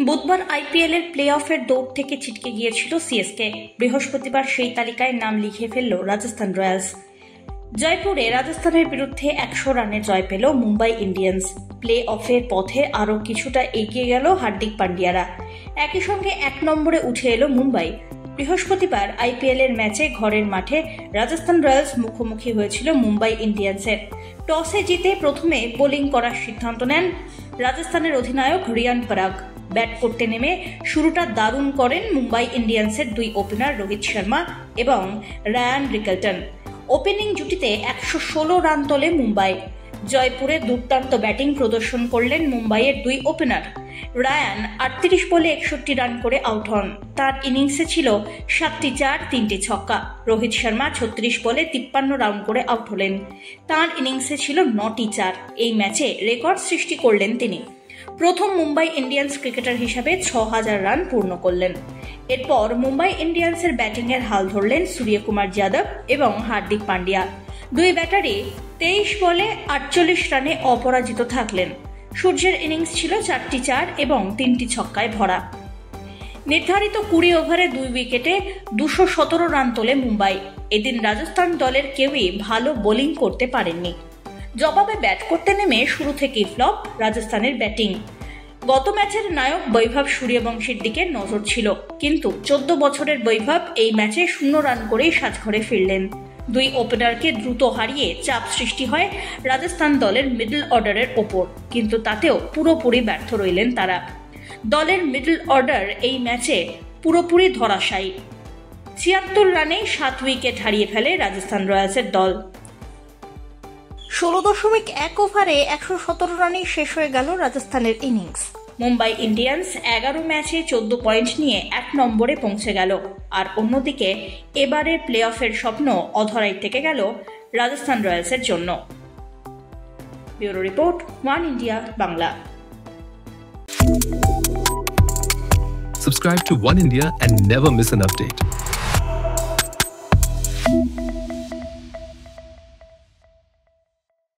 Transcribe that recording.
বুধবার আইপিএল এর প্লে অফের দৌড় থেকে ছিটকে গিয়েছিল সিএসকে। বৃহস্পতিবার সেই তালিকায় নাম লিখে ফেলল রাজস্থান রয়্যালস। জয়পুরে রাজস্থানের বিরুদ্ধে 100 রানে জয় পেল মুম্বাই ইন্ডিয়ান্স। প্লে অফের পথে আরও কিছুটা এগিয়ে গেল হার্দিক পান্ডিয়ারা। একই সঙ্গে 1 নম্বরে উঠে এলো মুম্বাই। বৃহস্পতিবার আইপিএল এর ম্যাচে ঘরের মাঠে রাজস্থান রয়্যালস মুখোমুখি হয়েছিল মুম্বাই ইন্ডিয়ান্সের। টসে জিতে প্রথমে বোলিং করার সিদ্ধান্ত নেন রাজস্থানের অধিনায়ক রিয়ান পরাগ। ব্যাট করতে নেমে শুরুটা দারুণ করেন মুম্বাই ইন্ডিয়ান্সের 2 ওপেনার রোহিত শর্মা এবং রায়ান রিকেলটন। ওপেনিং জুটিতে 116 রান তোলে মুম্বাই। জয়পুরে দুর্দান্ত ব্যাটিং প্রদর্শন করলেন মুম্বাইয়ের 2 ওপেনার। রায়ান 38 বলে 61 রান করে আউট হন। তার ইনিংসে ছিল 7টি চার, 3টি ছক্কা। রোহিত শর্মা 36 বলে 53 রান করে আউট হলেন। তার ইনিংসে ছিল 9টি চার। এই ম্যাচে রেকর্ড সৃষ্টি করলেন তিনি। প্রথম মুম্বাই ইন্ডিয়ান্স ক্রিকেটার হিসাবে 6000 রান পূর্ণ করলেন। এরপর মুম্বাই ইন্ডিয়ান্সের ব্যাটিংয়ের হাল ধরলেন সূর্যকুমার যাদব এবং হার্দিক পান্ডিয়া। 2 ব্যাটারি 23 বলে 48 রানে অপরাজিত থাকলেন। সূর্যের ইনিংস ছিল 4টি চার এবং 3টি ছক্কায় ভরা। নির্ধারিত 20 ওভারে 2 উইকেটে 217 রান তোলে মুম্বাই। এদিন রাজস্থান দলের কেউই ভালো বোলিং করতে পারেননি। জবাবে ব্যাট করতে নেমে শুরু থেকেই ফ্লপ রাজস্থানের ব্যাটিং। গত ম্যাচের নায়ক বৈভব সূর্যবংশীর দিকে নজর ছিল, কিন্তু 14 বছরের বৈভব এই ম্যাচে 0 রান করেই সাজঘরে ফিরলেন। 2 ওপেনারকে দ্রুত হারিয়ে চাপ সৃষ্টি হয় রাজস্থান দলের মিডল অর্ডারের ওপর, কিন্তু তাতেও পুরোপুরি ব্যর্থ রইলেন তারা। দলের মিডল অর্ডার এই ম্যাচে পুরোপুরি ধরাশায়ী। 76 রানে 7 উইকেট হারিয়ে ফেলে রাজস্থান রয়্যালসের দল। 16.1 ওভারে 117 রানেই শেষ হয়ে গেল রাজস্থানের ইনিংস। মুম্বাই ইন্ডিয়ান্স 11 ম্যাচে 14 পয়েন্ট নিয়ে 1 নম্বরে পৌঁছে গেল। আর অন্যদিকে এবারে প্লে অফের স্বপ্ন অধরাই থেকে গেল রাজস্থান রয়্যালসের জন্য। Bureau report, one India Bangla. Subscribe to One India and never miss an update.